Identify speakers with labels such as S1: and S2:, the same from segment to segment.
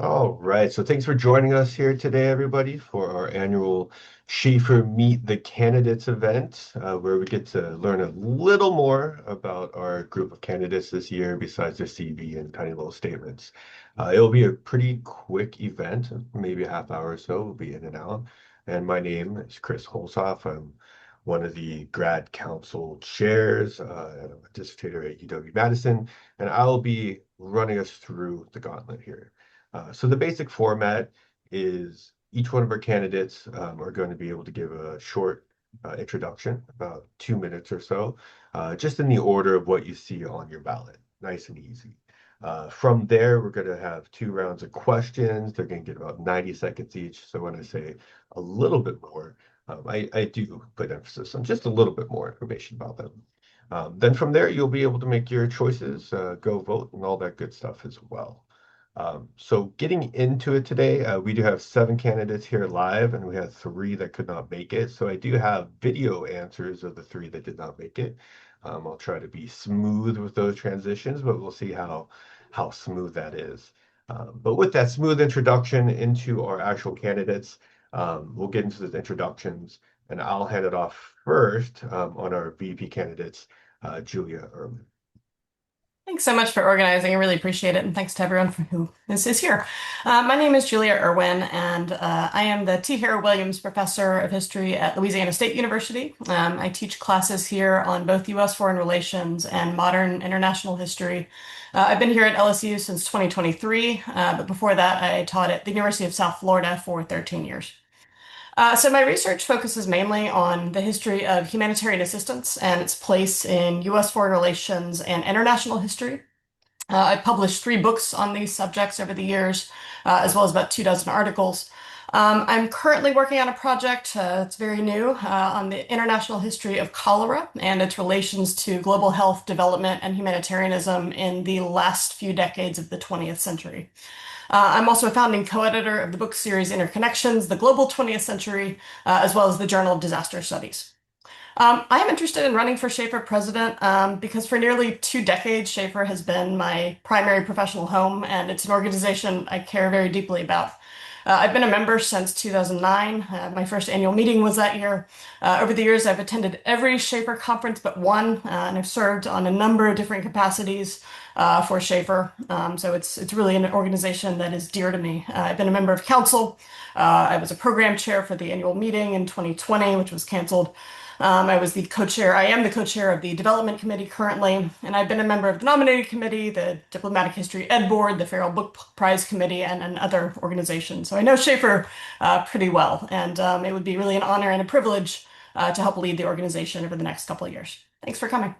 S1: All right, so thanks for joining us here today, everybody, for our annual SHAFR Meet the Candidates event, where we get to learn a little more about our group of candidates this year, besides their CV and tiny little statements. It'll be a pretty quick event, maybe a half hour or so. We'll be in and out. And my name is Chris Holzoff. I'm one of the grad council chairs, and I'm a dissertator at UW-Madison, and I'll be running us through the gauntlet here. So the basic format is each one of our candidates are going to be able to give a short introduction, about 2 minutes or so, just in the order of what you see on your ballot. Nice and easy. From there, we're going to have 2 rounds of questions. They're going to get about 90 seconds each. So when I say a little bit more, I do put emphasis on just a little bit more information about them. Then from there, you'll be able to make your choices, go vote, and all that good stuff as well. So getting into it today, we do have 7 candidates here live, and we have 3 that could not make it. So I do have video answers of the 3 that did not make it. I'll try to be smooth with those transitions, but we'll see how smooth that is. But with that smooth introduction into our actual candidates, we'll get into the introductions, and I'll hand it off first on our VP candidates, Julia Erman.
S2: Thanks so much for organizing. I really appreciate it. And thanks to everyone who is here. My name is Julia Irwin, and I am the T. Harrow Williams Professor of History at Louisiana State University. I teach classes here on both U.S. foreign relations and modern international history. I've been here at LSU since 2023, but before that, I taught at the University of South Florida for 13 years. So my research focuses mainly on the history of humanitarian assistance and its place in U.S. foreign relations and international history. I've published 3 books on these subjects over the years, as well as about 24 articles. I'm currently working on a project, it's very new, on the international history of cholera and its relations to global health, development, and humanitarianism in the last few decades of the 20th century. I'm also a founding co-editor of the book series Interconnections, The Global 20th Century, as well as the Journal of Disaster Studies. I am interested in running for SHAFR president because for nearly 2 decades, SHAFR has been my primary professional home, and it's an organization I care very deeply about. I've been a member since 2009. My first annual meeting was that year. Over the years, I've attended every SHAFR conference but one, and I've served on a number of different capacities for SHAFR. So it's really an organization that is dear to me. I've been a member of council. I was a program chair for the annual meeting in 2020, which was canceled. I was the co-chair. I am the co-chair of the development committee currently, and I've been a member of the nominating committee, the Diplomatic History Ed Board, the Farrell Book Prize Committee, and other organizations. So I know SHAFR pretty well, and it would be really an honor and a privilege to help lead the organization over the next couple of years. Thanks for coming.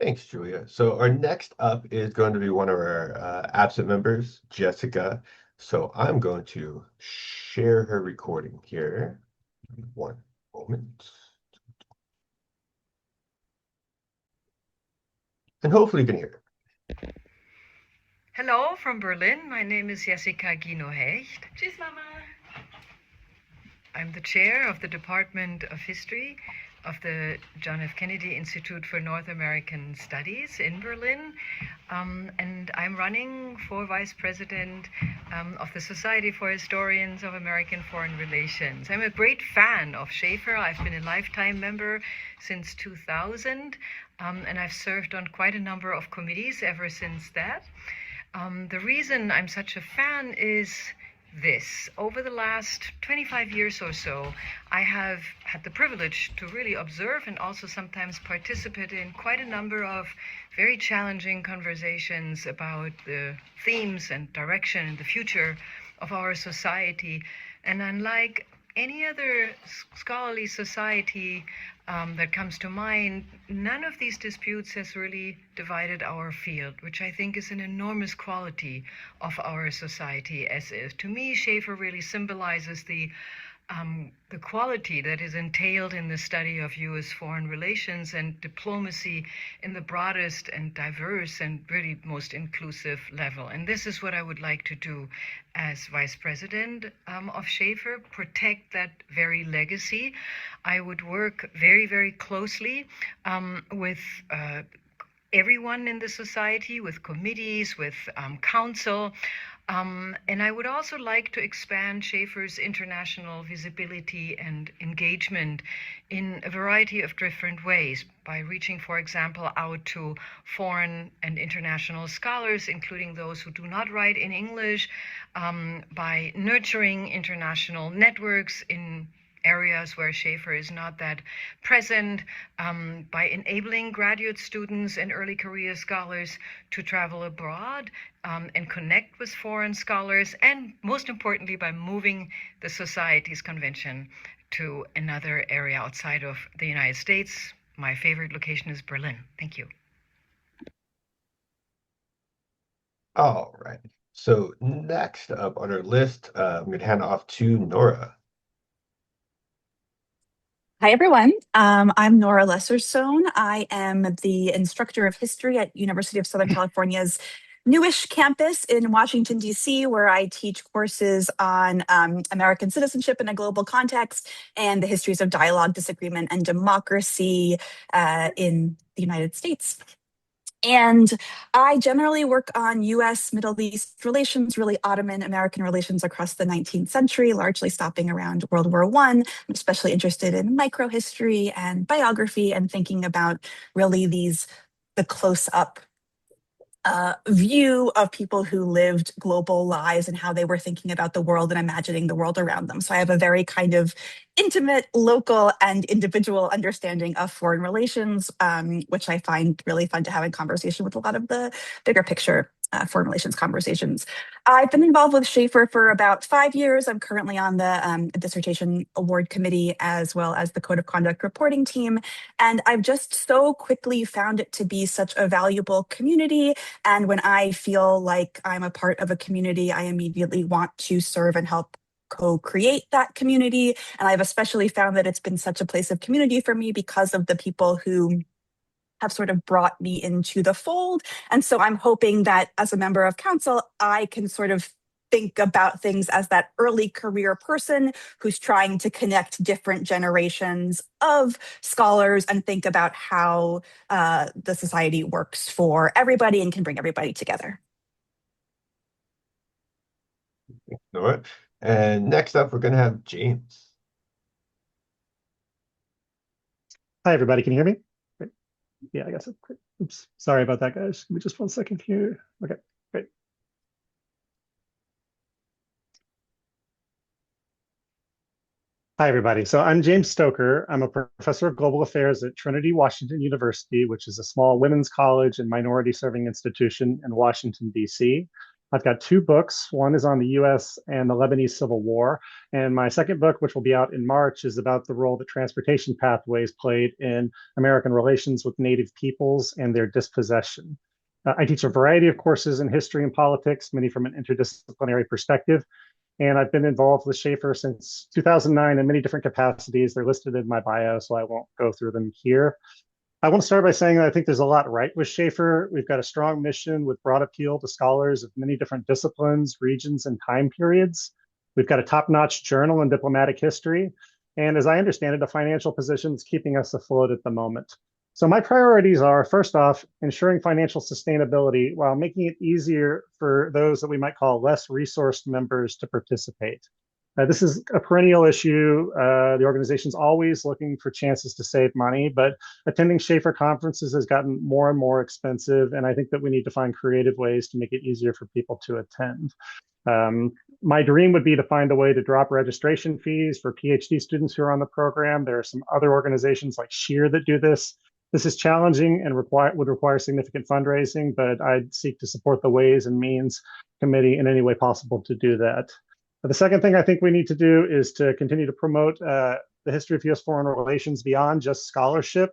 S1: Thanks, Julia. So our next up is going to be one of our absent members, Jessica. So I'm going to share her recording here. One moment. And hopefully you can hear it.
S3: Hello from Berlin. My name is Jessica Gino-Hecht.
S2: Tschüss, Mama.
S3: I'm the chair of the Department of History of the John F. Kennedy Institute for North American Studies in Berlin. And I'm running for vice president of the Society for Historians of American Foreign Relations. I'm a great fan of SHAFR. I've been a lifetime member since 2000, and I've served on quite a number of committees ever since that. The reason I'm such a fan is this. Over the last 25 years or so, I have had the privilege to really observe and also sometimes participate in quite a number of very challenging conversations about the themes and direction and the future of our society. And unlike any other scholarly society that comes to mind, none of these disputes has really divided our field, which I think is an enormous quality of our society as is. To me, SHAFR really symbolizes the quality that is entailed in the study of U.S. foreign relations and diplomacy in the broadest and diverse and really most inclusive level. And this is what I would like to do as vice president of SHAFR, protect that very legacy. I would work very, very closely with everyone in the society, with committees, with council. And I would also like to expand SHAFR's international visibility and engagement in a variety of different ways by reaching, for example, out to foreign and international scholars, including those who do not write in English, by nurturing international networks in areas where SHAFR is not that present, by enabling graduate students and early career scholars to travel abroad and connect with foreign scholars, and most importantly, by moving the Societies Convention to another area outside of the United States. My favorite location is Berlin. Thank you.
S1: All right. So next up on our list, I'm going to hand off to Nora.
S4: Hi, everyone. I'm Nora Lesserstone. I am the instructor of history at University of Southern California's newish campus in Washington, D.C., where I teach courses on American citizenship in a global context and the histories of dialogue, disagreement, and democracy in the United States. And I generally work on US Middle East relations, really Ottoman American relations across the 19th century, largely stopping around World War I. I'm especially interested in microhistory and biography and thinking about really the close-up view of people who lived global lives and how they were thinking about the world and imagining the world around them. So I have a very kind of intimate, local, and individual understanding of foreign relations, which I find really fun to have in conversation with a lot of the bigger picture foreign relations conversations. I've been involved with SHAFR for about 5 years. I'm currently on the dissertation award committee as well as the code of conduct reporting team. And I've just so quickly found it to be such a valuable community. And when I feel like I'm a part of a community, I immediately want to serve and help co-create that community. And I've especially found that it's been such a place of community for me because of the people who have sort of brought me into the fold. And so I'm hoping that as a member of council, I can sort of think about things as that early career person who's trying to connect different generations of scholars and think about how the society works for everybody and can bring everybody together.
S1: Thanks, Nora. And next up, we're going to have James.
S5: Hi, everybody. Can you hear me? Great. Yeah, I guess. Oops. Sorry about that, guys. Give me just 1 second here. Okay, great. Hi, everybody. So I'm James Stoker. I'm a professor of global affairs at Trinity Washington University, which is a small women's college and minority serving institution in Washington, D.C. I've got 2 books. One is on the US and the Lebanese Civil War. And my second book, which will be out in March, is about the role that transportation pathways played in American relations with Native peoples and their dispossession. I teach a variety of courses in history and politics, many from an interdisciplinary perspective. And I've been involved with SHAFR since 2009 in many different capacities. They're listed in my bio, so I won't go through them here. I want to start by saying that I think there's a lot right with SHAFR. We've got a strong mission with broad appeal to scholars of many different disciplines, regions, and time periods. We've got a top-notch journal in diplomatic history. And as I understand it, a financial position that's keeping us afloat at the moment. So my priorities are, first off, ensuring financial sustainability while making it easier for those that we might call less resourced members to participate. This is a perennial issue. The organization's always looking for chances to save money, but attending SHAFR conferences has gotten more and more expensive, and I think that we need to find creative ways to make it easier for people to attend. My dream would be to find a way to drop registration fees for PhD students who are on the program. There are some other organizations like SHEAR that do this. This is challenging and would require significant fundraising, but I'd seek to support the Ways and Means Committee in any way possible to do that. The second thing I think we need to do is to continue to promote the history of U.S. foreign relations beyond just scholarship.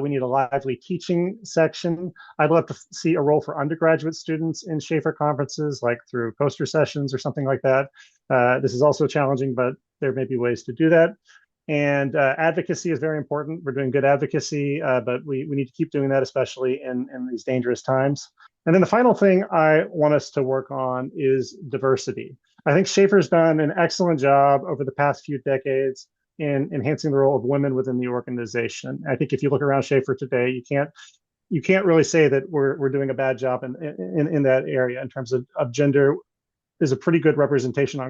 S5: We need a lively teaching section. I'd love to see a role for undergraduate students in SHAFR conferences, like through poster sessions or something like that. This is also challenging, but there may be ways to do that. And advocacy is very important. We're doing good advocacy, but we need to keep doing that, especially in these dangerous times. And then the final thing I want us to work on is diversity. I think SHAFR's done an excellent job over the past few decades in enhancing the role of women within the organization. I think if you look around SHAFR today, you can't you can't really say that we're doing a bad job in that area in terms of gender. Is a pretty good representation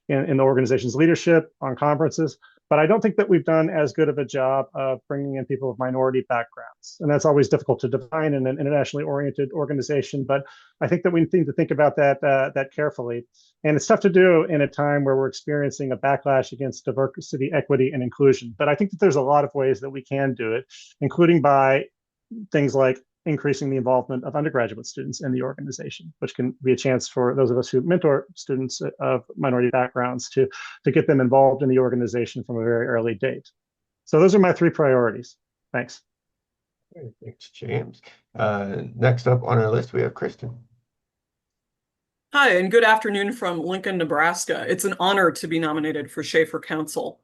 S5: in the organization's leadership, on conferences. But I don't think that we've done as good of a job of bringing in people of minority backgrounds. And that's always difficult to define in an internationally oriented organization. But I think that we need to think about that carefully. And it's tough to do in a time where we're experiencing a backlash against diversity, equity, and inclusion. But I think that there's a lot of ways that we can do it, including by things like increasing the involvement of undergraduate students in the organization, which can be a chance for those of us who mentor students of minority backgrounds to get them involved in the organization from a very early date. So those are my 3 priorities. Thanks.
S1: Thanks, James. Next up on our list, we have Kristen.
S6: Hi, and good afternoon from Lincoln, Nebraska. It's an honor to be nominated for SHAFR Council.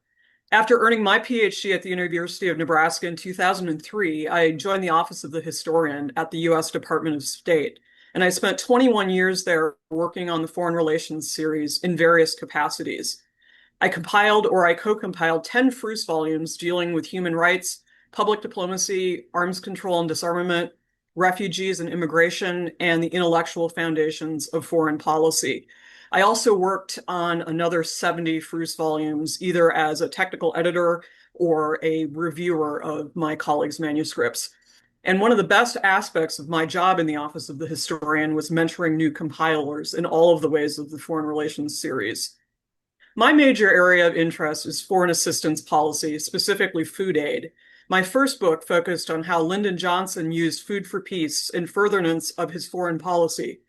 S6: After earning my PhD at the University of Nebraska in 2003, I joined the Office of the Historian at the U.S. Department of State, and I spent 21 years there working on the Foreign Relations series in various capacities. I compiled or I co-compiled 10 Fruce volumes dealing with human rights, public diplomacy, arms control and disarmament, refugees and immigration, and the intellectual foundations of foreign policy. I also worked on another 70 Fruce volumes, either as a technical editor or a reviewer of my colleagues' manuscripts. And one of the best aspects of my job in the Office of the Historian was mentoring new compilers in all of the ways of the Foreign Relations series. My major area of interest is foreign assistance policy, specifically food aid. My first book focused on how Lyndon Johnson used food for peace in furtherance of his foreign policy.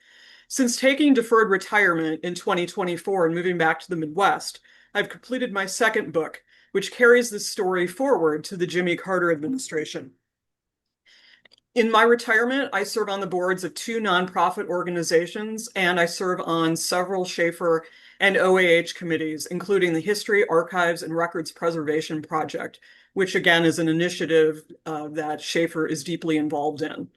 S6: Since taking deferred retirement in 2024 and moving back to the Midwest, I've completed my second book, which carries this story forward to the Jimmy Carter administration. In my retirement, I serve on the boards of 2 nonprofit organizations, and I serve on several SHAFR and OAH committees, including the History, Archives, and Records Preservation Project, which again is an initiative that SHAFR is deeply involved in.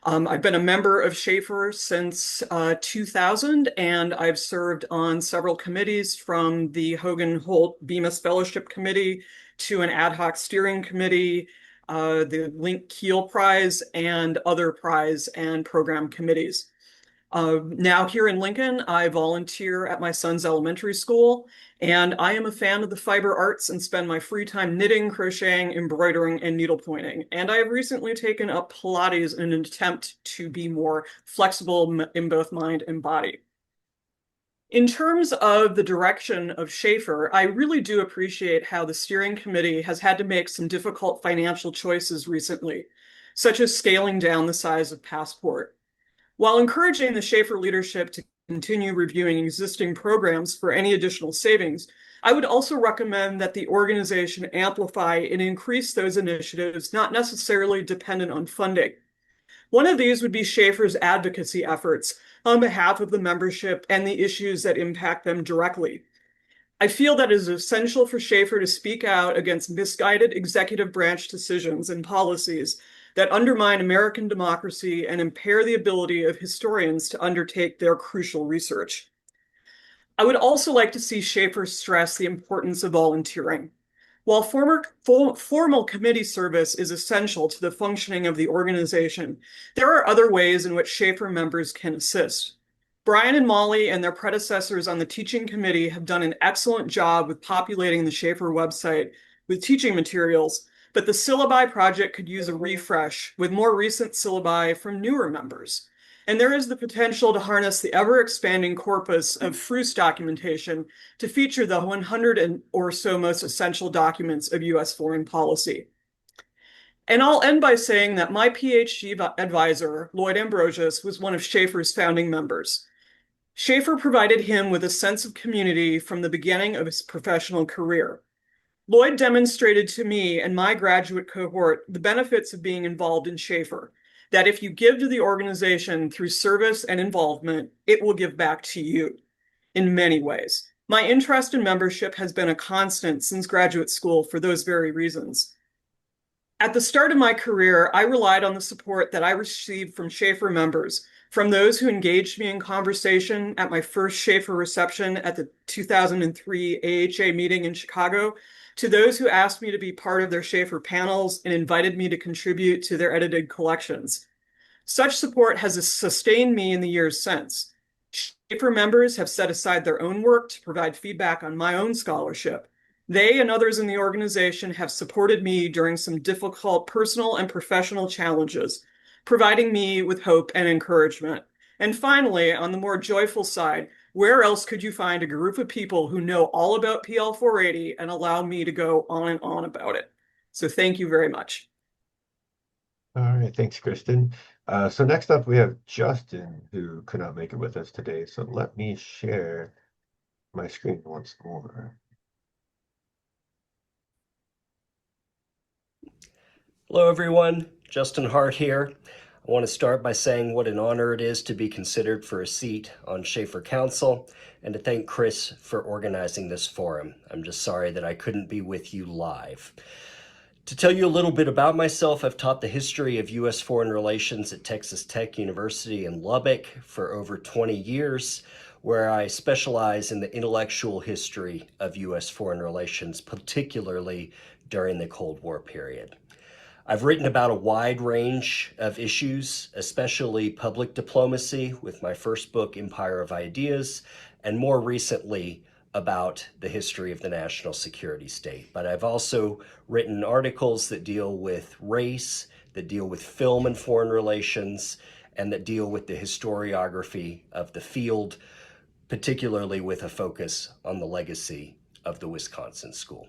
S6: I've been a member of SHAFR since 2000, and I've served on several committees, from the Hogan Holt Bemis Fellowship Committee to an ad hoc steering committee, the Link Keel Prize, and other prize and program committees. Now here in Lincoln, I volunteer at my son's elementary school, and I am a fan of the fiber arts and spend my free time knitting, crocheting, embroidering, and needlepointing. And I have recently taken up Pilates in an attempt to be more flexible in both mind and body. In terms of the direction of SHAFR, I really do appreciate how the steering committee has had to make some difficult financial choices recently, such as scaling down the size of Passport. While encouraging the SHAFR leadership to continue reviewing existing programs for any additional savings, I would also recommend that the organization amplify and increase those initiatives not necessarily dependent on funding. One of these would be SHAFR's advocacy efforts on behalf of the membership and the issues that impact them directly. I feel that it is essential for SHAFR to speak out against misguided executive branch decisions and policies that undermine American democracy and impair the ability of historians to undertake their crucial research. I would also like to see SHAFR stress the importance of volunteering. While formal committee service is essential to the functioning of the organization, there are other ways in which SHAFR members can assist. Brian and Molly and their predecessors on the teaching committee have done an excellent job with populating the SHAFR website with teaching materials, but the syllabi project could use a refresh with more recent syllabi from newer members. And there is the potential to harness the ever-expanding corpus of Fruce documentation to feature the 100 or so most essential documents of U.S. foreign policy. And I'll end by saying that my PhD advisor, Lloyd Ambrosius, was one of SHAFR's founding members. SHAFR provided him with a sense of community from the beginning of his professional career. Lloyd demonstrated to me and my graduate cohort the benefits of being involved in SHAFR, that if you give to the organization through service and involvement, it will give back to you in many ways. My interest in membership has been a constant since graduate school for those very reasons. At the start of my career, I relied on the support that I received from SHAFR members, from those who engaged me in conversation at my first SHAFR reception at the 2003 AHA meeting in Chicago, to those who asked me to be part of their SHAFR panels and invited me to contribute to their edited collections. Such support has sustained me in the years since. SHAFR members have set aside their own work to provide feedback on my own scholarship. They and others in the organization have supported me during some difficult personal and professional challenges, providing me with hope and encouragement. And finally, on the more joyful side, where else could you find a group of people who know all about PL 480 and allow me to go on and on about it? So thank you very much.
S1: All right, thanks, Kristen. So next up, we have Justin, who could not make it with us today. So let me share my screen once more.
S7: Hello, everyone. Justin Hart here. I want to start by saying what an honor it is to be considered for a seat on SHAFR Council and to thank Chris for organizing this forum. I'm just sorry that I couldn't be with you live. To tell you a little bit about myself, I've taught the history of U.S. foreign relations at Texas Tech University in Lubbock for over 20 years, where I specialize in the intellectual history of U.S. foreign relations, particularly during the Cold War period. I've written about a wide range of issues, especially public diplomacy, with my first book, Empire of Ideas, and more recently, about the history of the national security state. But I've also written articles that deal with race, that deal with film and foreign relations, and that deal with the historiography of the field, particularly with a focus on the legacy of the Wisconsin School.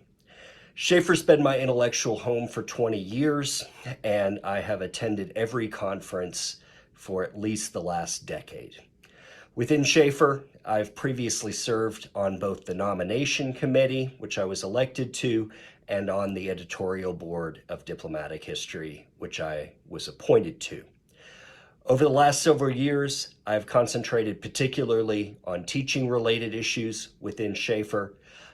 S7: SHAFR's been my intellectual home for 20 years, and I have attended every conference for at least the last decade. Within SHAFR, I've previously served on both the nomination committee, which I was elected to, and on the editorial board of Diplomatic History, which I was appointed to. Over the last several years, I've concentrated particularly on teaching-related issues within SHAFR.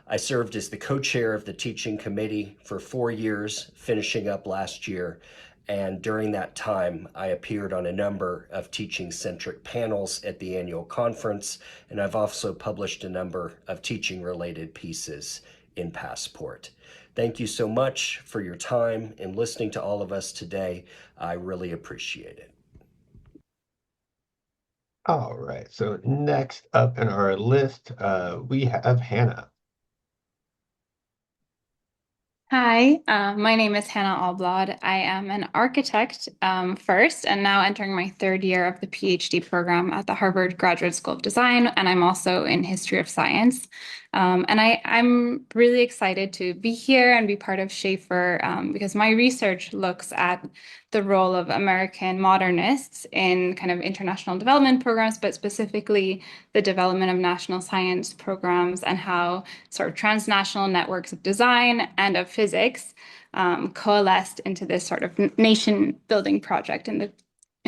S7: I served as the co-chair of the teaching committee for 4 years, finishing up last year. And during that time, I appeared on a number of teaching-centric panels at the annual conference, and I've also published a number of teaching-related pieces in Passport. Thank you so much for your time and listening to all of us today. I really appreciate it.
S1: All right, so next up in our list, we have Hannah.
S8: Hi, my name is Hannah Alblad. I am an architect first and now entering my third year of the PhD program at the Harvard Graduate School of Design, and I'm also in history of science. And I'm really excited to be here and be part of SHAFR because my research looks at the role of American modernists in kind of international development programs, but specifically the development of national science programs and how sort of transnational networks of design and of physics coalesced into this sort of nation building project in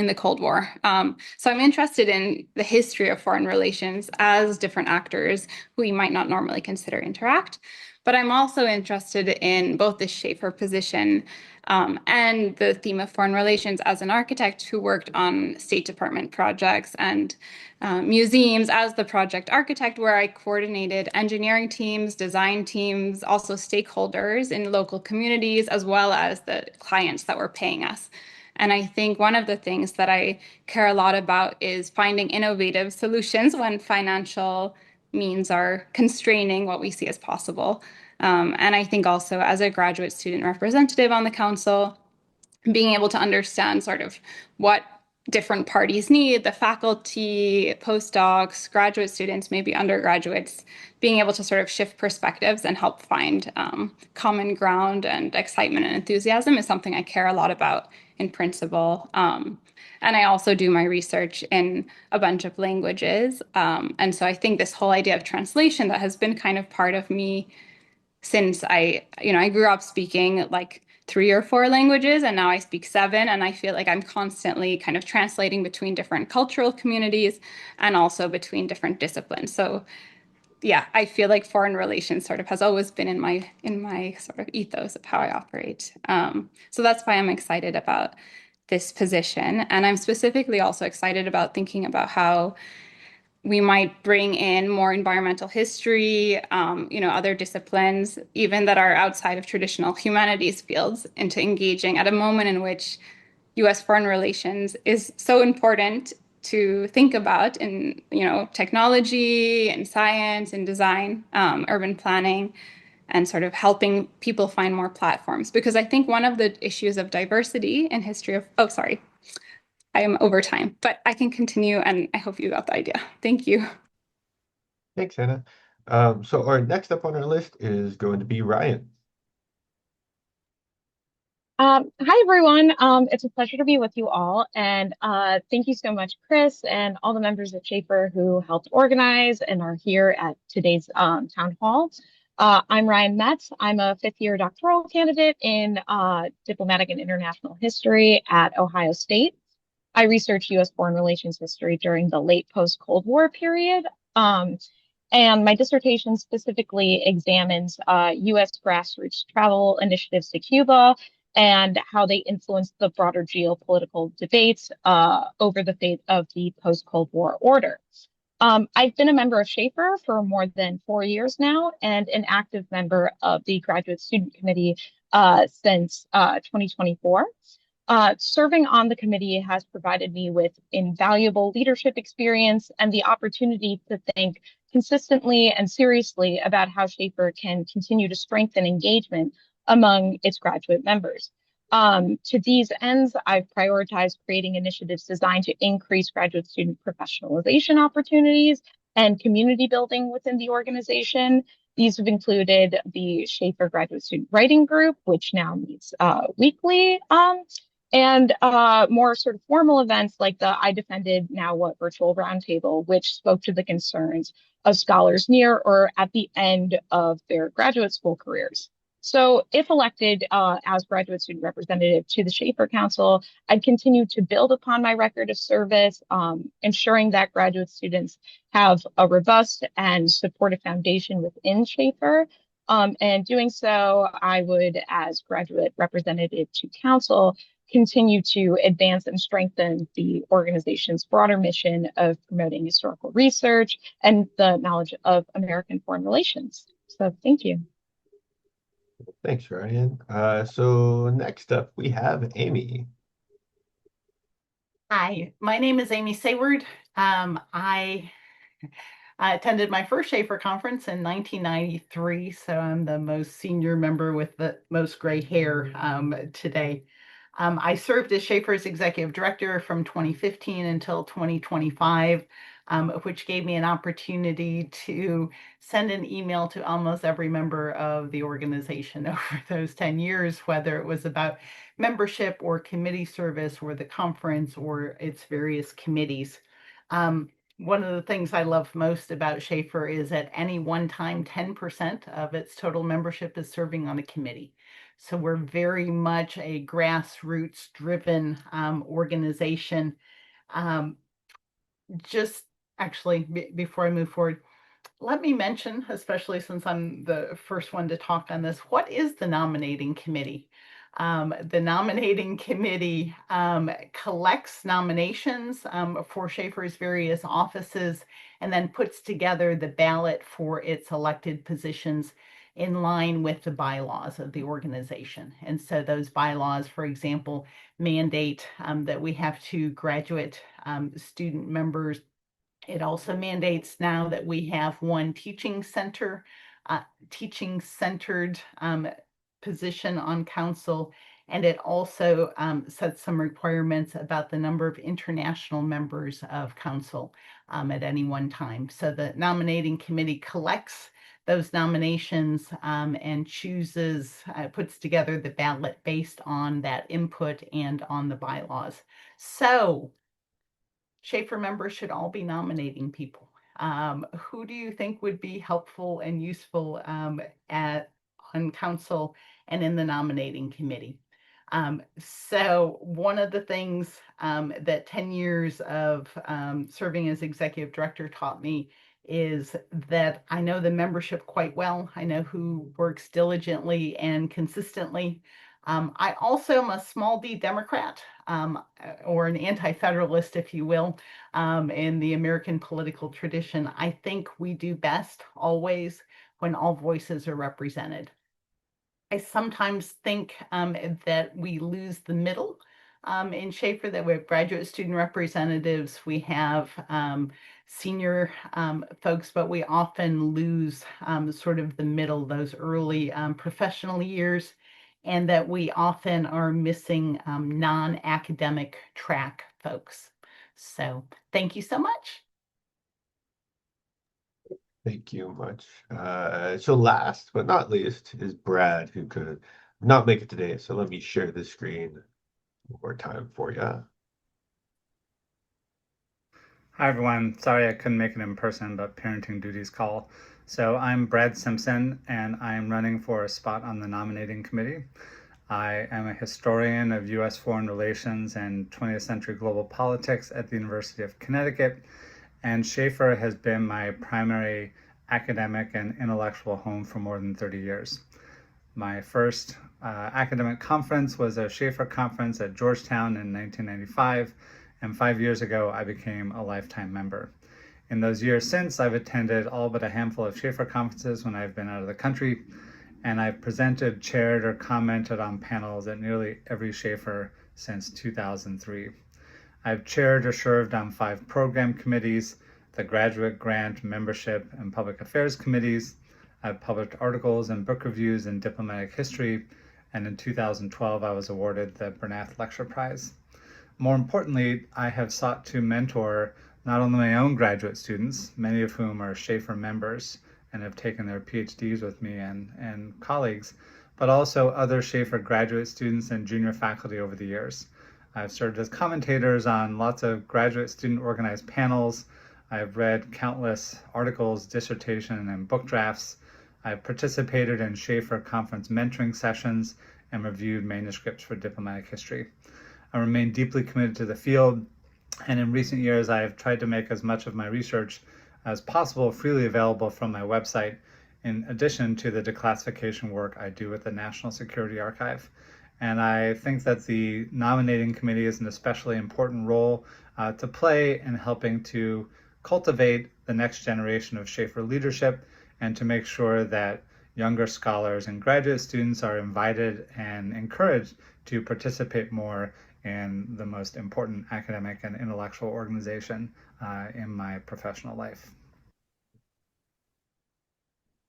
S8: the Cold War. So I'm interested in the history of foreign relations as different actors who you might not normally consider interact. But I'm also interested in both the SHAFR position and the theme of foreign relations as an architect who worked on State Department projects and museums as the project architect, where I coordinated engineering teams, design teams, also stakeholders in local communities, as well as the clients that were paying us. And I think one of the things that I care a lot about is finding innovative solutions when financial means are constraining what we see as possible. And I think also as a graduate student representative on the council, being able to understand sort of what different parties need, the faculty, postdocs, graduate students, maybe undergraduates, being able to sort of shift perspectives and help find common ground and excitement and enthusiasm is something I care a lot about in principle. And I also do my research in a bunch of languages. And so I think this whole idea of translation that has been kind of part of me since I grew up speaking like 3 or 4 languages, and now I speak 7, and I feel like I'm constantly kind of translating between different cultural communities and also between different disciplines. So yeah, I feel like foreign relations sort of has always been in my sort of ethos of how I operate. So that's why I'm excited about this position. And I'm specifically also excited about thinking about how we might bring in more environmental history, other disciplines, even that are outside of traditional humanities fields, into engaging at a moment in which U.S. foreign relations is so important to think about in, technology and science and design, urban planning, and sort of helping people find more platforms. Because I think one of the issues of diversity in history of, oh, sorry, I am over time, but I can continue and I hope you got the idea. Thank you.
S1: Thanks, Hannah. So our next up on our list is going to be Ryan.
S9: Hi, everyone. It's a pleasure to be with you all. And thank you so much, Chris, and all the members of SHAFR who helped organize and are here at today's town hall. I'm Ryan Metz. I'm a fifth-year doctoral candidate in diplomatic and international history at Ohio State. I researched U.S. foreign relations history during the late post-Cold War period. And my dissertation specifically examines U.S. grassroots travel initiatives to Cuba and how they influenced the broader geopolitical debates over the fate of the post-Cold War order. I've been a member of SHAFR for more than 4 years now and an active member of the Graduate Student Committee since 2024. Serving on the committee has provided me with invaluable leadership experience and the opportunity to think consistently and seriously about how SHAFR can continue to strengthen engagement among its graduate members. To these ends, I've prioritized creating initiatives designed to increase graduate student professionalization opportunities and community building within the organization. These have included the SHAFR Graduate Student Writing Group, which now meets weekly, and more sort of formal events like the I Defended Now What virtual roundtable, which spoke to the concerns of scholars near or at the end of their graduate school careers. So if elected as graduate student representative to the SHAFR Council, I'd continue to build upon my record of service, ensuring that graduate students have a robust and supportive foundation within SHAFR. And doing so, I would, as graduate representative to council, continue to advance and strengthen the organization's broader mission of promoting historical research and the knowledge of American foreign relations. So thank you.
S1: Thanks, Ryan. So next up, we have Amy.
S2: Hi, my name is Amy Sayward. I attended my first SHAFR conference in 1993, so I'm the most senior member with the most gray hair today. I served as SHAFR's executive director from 2015 until 2025, which gave me an opportunity to send an email to almost every member of the organization over those 10 years, whether it was about membership or committee service or the conference or its various committees. One of the things I love most about SHAFR is at any one time, 10% of its total membership is serving on a committee. So we're very much a grassroots driven organization. Just actually, before I move forward, let me mention, especially since I'm the first one to talk on this, what is the nominating committee? The nominating committee collects nominations for SHAFR's various offices and then puts together the ballot for its elected positions in line with the bylaws of the organization. And so those bylaws, for example, mandate that we have 2 graduate student members. It also mandates now that we have 1 teaching centered position on council, and it also sets some requirements about the number of international members of council at any one time. So the nominating committee collects those nominations and chooses, puts together the ballot based on that input and on the bylaws. So SHAFR members should all be nominating people. Who do you think would be helpful and useful on council and in the nominating committee? So one of the things that 10 years of serving as executive director taught me is that I know the membership quite well. I know who works diligently and consistently
S10: I also am a small d Democrat, or an anti-federalist, if you will, in the American political tradition. I think we do best always when all voices are represented. I sometimes think that we lose the middle in SHAFR, that we have graduate student representatives, we have senior folks, but we often lose sort of the middle, those early professional years, and that we often are missing non-academic track folks. So thank you so much.
S1: Thank you much. So last but not least is Brad, who could not make it today. So let me share the screen one more time for you.
S11: Hi everyone. Sorry I couldn't make it in person, but parenting duties call. So I'm Brad Simpson, and I'm running for a spot on the nominating committee. I am a historian of U.S. foreign relations and 20th century global politics at the University of Connecticut, and SHAFR has been my primary academic and intellectual home for more than 30 years. My first academic conference was a SHAFR conference at Georgetown in 1995, and 5 years ago I became a lifetime member. In those years since, I've attended all but a handful of SHAFR conferences when I've been out of the country, and I've presented, chaired, or commented on panels at nearly every SHAFR since 2003. I've chaired or served on 5 program committees, the Graduate Grant, Membership, and Public Affairs committees. I've published articles and book reviews in diplomatic history, and in 2012 I was awarded the Bernath Lecture Prize. More importantly, I have sought to mentor not only my own graduate students, many of whom are SHAFR members and have taken their PhDs with me and colleagues, but also other SHAFR graduate students and junior faculty over the years. I've served as commentators on lots of graduate student organized panels. I've read countless articles, dissertation, and book drafts. I've participated in SHAFR conference mentoring sessions and reviewed manuscripts for diplomatic history. I remain deeply committed to the field, and in recent years I have tried to make as much of my research as possible freely available from my website, in addition to the declassification work I do with the National Security Archive. And I think that the nominating committee is an especially important role to play in helping to cultivate the next generation of SHAFR leadership, and to make sure that younger scholars and graduate students are invited and encouraged to participate more in the most important academic and intellectual organization in my professional life.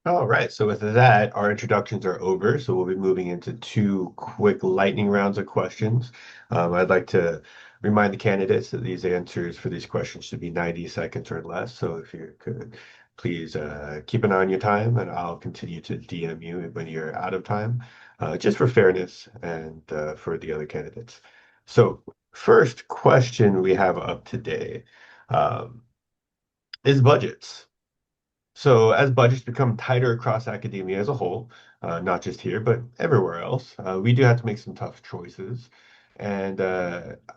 S1: All right, so with that, our introductions are over. So we'll be moving into 2 quick lightning rounds of questions. I'd like to remind the candidates that these answers for these questions should be 90 seconds or less. So if you could please keep an eye on your time, and I'll continue to DM you when you're out of time, just for fairness and for the other candidates. So first question we have up today is budgets. So as budgets become tighter across academia as a whole, not just here, but everywhere else, we do have to make some tough choices. And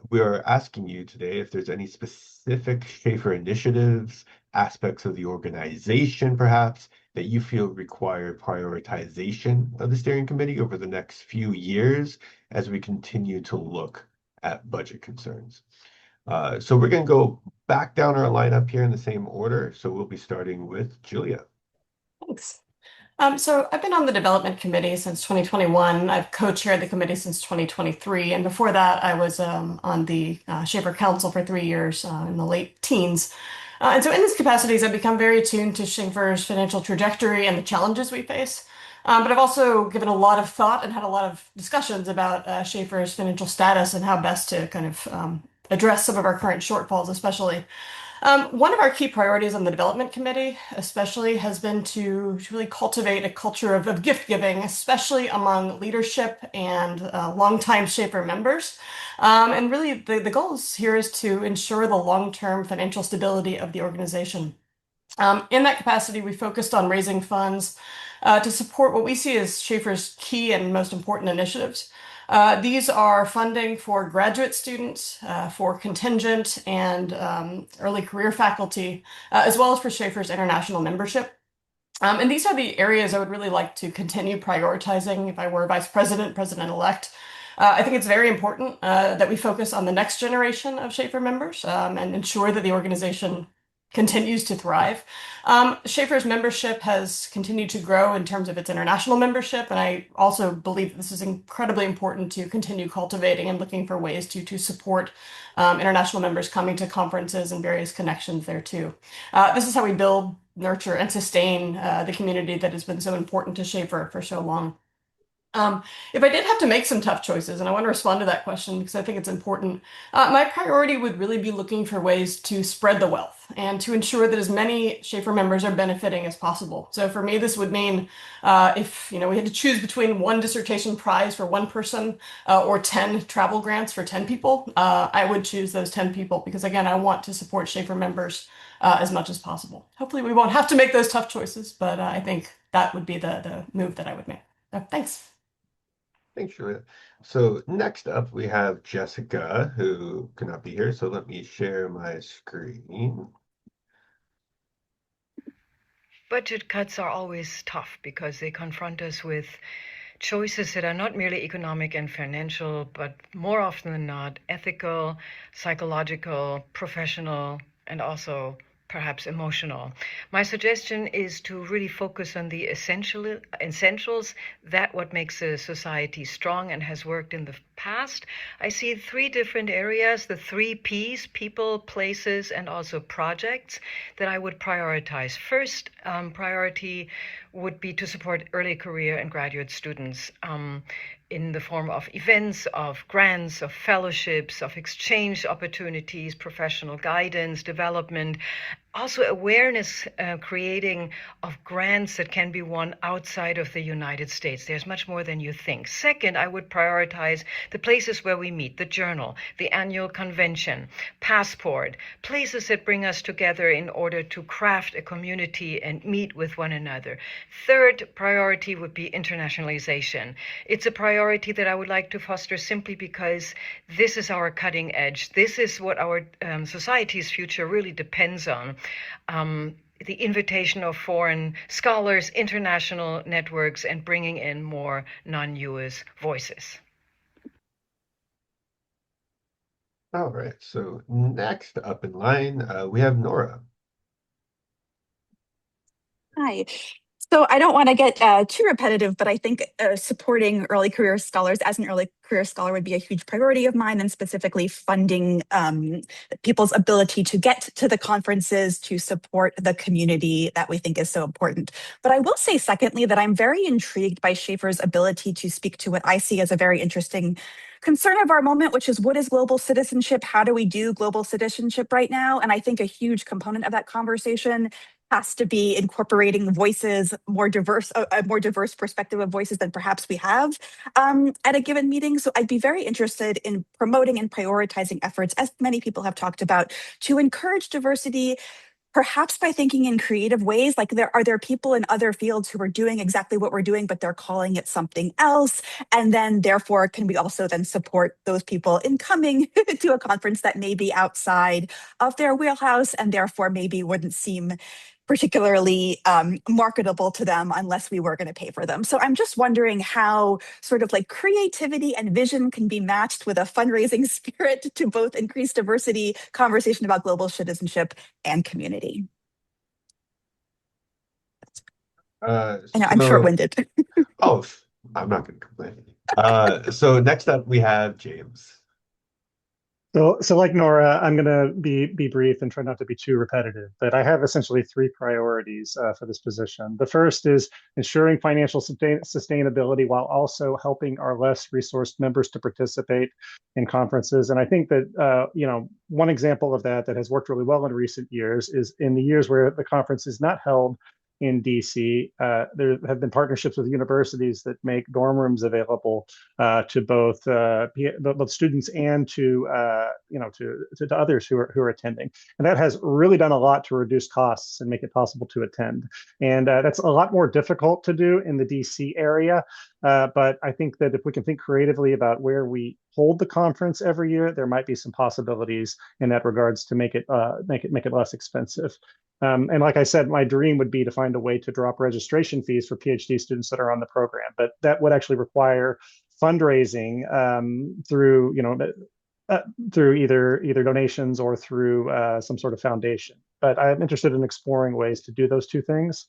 S1: we are asking you today if there's any specific SHAFR initiatives, aspects of the organization, perhaps, that you feel require prioritization of the steering committee over the next few years as we continue to look at budget concerns. So we're going to go back down our lineup here in the same order. So we'll be starting with Julia.
S2: Thanks. So I've been on the development committee since 2021. I've co-chaired the committee since 2023. And before that, I was on the SHAFR Council for 3 years in the late teens. And so in these capacities, I've become very attuned to SHAFR's financial trajectory and the challenges we face. But I've also given a lot of thought and had a lot of discussions about SHAFR's financial status and how best to kind of address some of our current shortfalls, especially. One of our key priorities on the development committee, especially, has been to really cultivate a culture of gift giving, especially among leadership and longtime SHAFR members. And really, the goal here is to ensure the long-term financial stability of the organization. In that capacity, we focused on raising funds to support what we see as SHAFR's key and most important initiatives. These are funding for graduate students, for contingent and early career faculty, as well as for SHAFR's international membership. And these are the areas I would really like to continue prioritizing if I were vice president, president-elect. I think it's very important that we focus on the next generation of SHAFR members and ensure that the organization continues to thrive. SHAFR's membership has continued to grow in terms of its international membership, and I also believe that this is incredibly important to continue cultivating and looking for ways to support international members coming to conferences and various connections there too. This is how we build, nurture, and sustain the community that has been so important to SHAFR for so long. If I did have to make some tough choices, and I want to respond to that question because I think it's important, my priority would really be looking for ways to spread the wealth and to ensure that as many SHAFR members are benefiting as possible. So for me, this would mean if we had to choose between one dissertation prize for one person or 10 travel grants for 10 people, I would choose those 10 people because again, I want to support SHAFR members as much as possible. Hopefully, we won't have to make those tough choices, but I think that would be the move that I would make. So, thanks.
S1: Thanks, Julia. So next up, we have Jessica, who cannot be here. So let me share my screen.
S3: Budget cuts are always tough because they confront us with choices that are not merely economic and financial, but more often than not, ethical, psychological, professional, and also perhaps emotional. My suggestion is to really focus on the essentials, that what makes a society strong and has worked in the past. I see three different areas, the three P's, people, places, and also projects, that I would prioritize. First priority would be to support early career and graduate students in the form of events, of grants, of fellowships, of exchange opportunities, professional guidance, development, also awareness creating of grants that can be won outside of the United States. There's much more than you think. Second, I would prioritize the places where we meet, the journal, the annual convention, Passport, places that bring us together in order to craft a community and meet with one another. Third priority would be internationalization. It's a priority that I would like to foster simply because this is our cutting edge. This is what our society's future really depends on. The invitation of foreign scholars, international networks, and bringing in more non-US voices.
S1: All right, so next up in line, we have Nora.
S4: Hi. So I don't want to get too repetitive, but I think supporting early career scholars as an early career scholar would be a huge priority of mine, and specifically funding people's ability to get to the conferences to support the community that we think is so important. But I will say, secondly, that I'm very intrigued by SHAFR's ability to speak to what I see as a very interesting concern of our moment, which is what is global citizenship? How do we do global citizenship right now? And I think a huge component of that conversation has to be incorporating voices, a more diverse perspective of voices than perhaps we have at a given meeting. So I'd be very interested in promoting and prioritizing efforts, as many people have talked about, to encourage diversity, perhaps by thinking in creative ways. Like, are there people in other fields who are doing exactly what we're doing, but they're calling it something else? And then therefore, can we also then support those people in coming to a conference that may be outside of their wheelhouse and therefore maybe wouldn't seem particularly marketable to them unless we were going to pay for them. So I'm just wondering how sort of like creativity and vision can be matched with a fundraising spirit to both increase diversity, conversation about global citizenship, and community. I know, I'm short-winded.
S1: Oh, I'm not going to complain. So next up, we have James.
S5: So like Nora, I'm going to be brief and try not to be too repetitive, but I have essentially three priorities for this position. The first is ensuring financial sustainability while also helping our less resourced members to participate in conferences. And I think that, one example of that has worked really well in recent years is in the years where the conference is not held in DC, there have been partnerships with universities that make dorm rooms available to both students and to others who are attending, and that has really done a lot to reduce costs and make it possible to attend. And that's a lot more difficult to do in the DC area. But I think that if we can think creatively about where we hold the conference every year, there might be some possibilities in that regards to make it less expensive. And like I said, my dream would be to find a way to drop registration fees for PhD students that are on the program, but that would actually require fundraising through, through either donations or through some sort of foundation. But I'm interested in exploring ways to do those two things.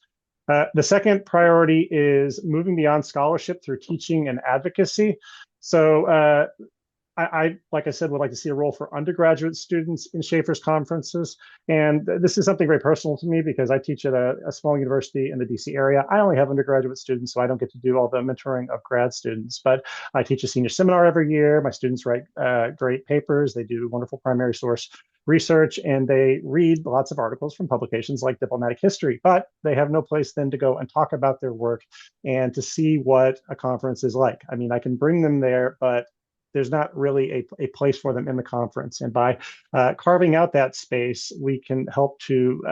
S5: The second priority is moving beyond scholarship through teaching and advocacy. So like I said, would like to see a role for undergraduate students in SHAFR's conferences. And this is something very personal to me because I teach at a small university in the DC area. I only have undergraduate students, so I don't get to do all the mentoring of grad students, but I teach a senior seminar every year. My students write great papers. They do wonderful primary source research, and they read lots of articles from publications like Diplomatic History, but they have no place then to go and talk about their work and to see what a conference is like. I mean, I can bring them there, but there's not really a place for them in the conference. And by carving out that space, we can help to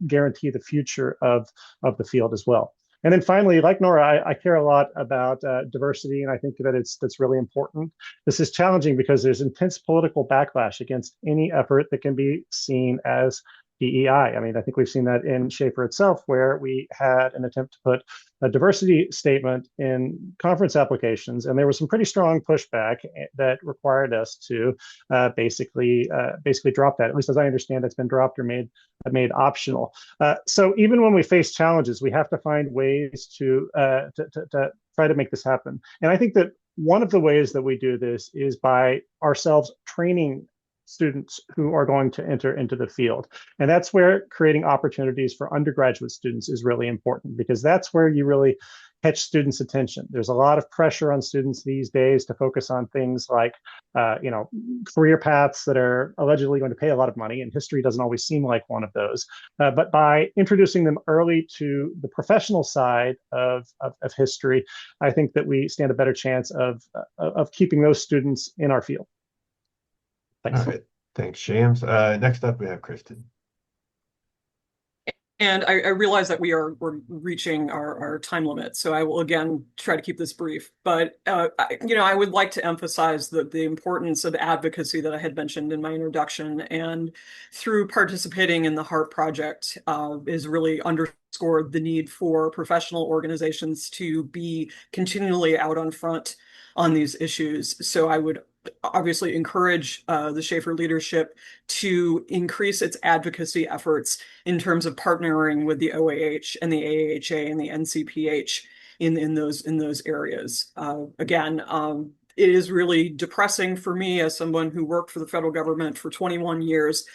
S5: guarantee the future of the field as well. And then finally, like Nora, I care a lot about diversity, and I think that that's really important. This is challenging because there's intense political backlash against any effort that can be seen as DEI. I mean, I think we've seen that in SHAFR itself, where we had an attempt to put a diversity statement in conference applications, and there was some pretty strong pushback that required us to basically drop that. At least as I understand, it's been dropped or made optional. So even when we face challenges, we have to find ways to try to make this happen. And I think that one of the ways that we do this is by ourselves training students who are going to enter into the field. And that's where creating opportunities for undergraduate students is really important, because that's where you really catch students' attention. There's a lot of pressure on students these days to focus on things like, career paths that are allegedly going to pay a lot of money, and history doesn't always seem like one of those. But by introducing them early to the professional side of history, I think that we stand a better chance of keeping those students in our field. Thanks.
S1: All right. Thanks, James. Next up, we have Kristen.
S6: And I realize that we're reaching our time limit, so I will again try to keep this brief. But I would like to emphasize the importance of advocacy that I had mentioned in my introduction, and through participating in the HARP project is really underscored the need for professional organizations to be continually out on front on these issues. So I would obviously encourage the SHAFR leadership to increase its advocacy efforts in terms of partnering with the OAH and the AAHA and the NCPH in those areas. Again, it is really depressing for me as someone who worked for the federal government for 21 years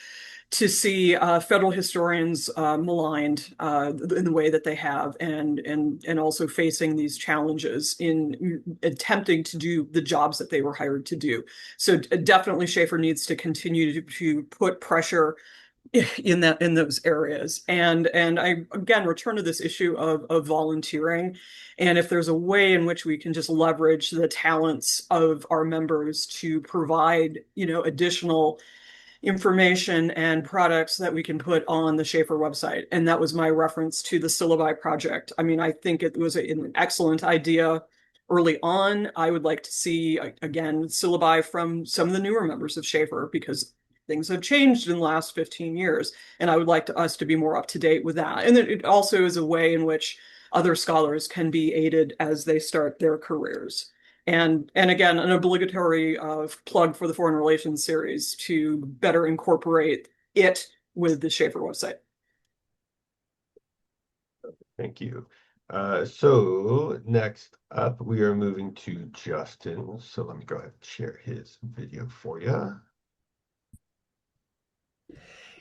S6: to see federal historians maligned in the way that they have, and also facing these challenges in attempting to do the jobs that they were hired to do. So definitely SHAFR needs to continue to put pressure in those areas. And I again return to this issue of volunteering. And if there's a way in which we can just leverage the talents of our members to provide, additional information and products that we can put on the SHAFR website. And that was my reference to the syllabi project. I mean, I think it was an excellent idea early on. I would like to see, again, syllabi from some of the newer members of SHAFR, because things have changed in the last 15 years. And I would like us to be more up to date with that. And it also is a way in which other scholars can be aided as they start their careers. And again, an obligatory plug for the Foreign Relations series to better incorporate it with the SHAFR website.
S1: Thank you. So next up, we are moving to Justin. So let me go ahead and share his video for you.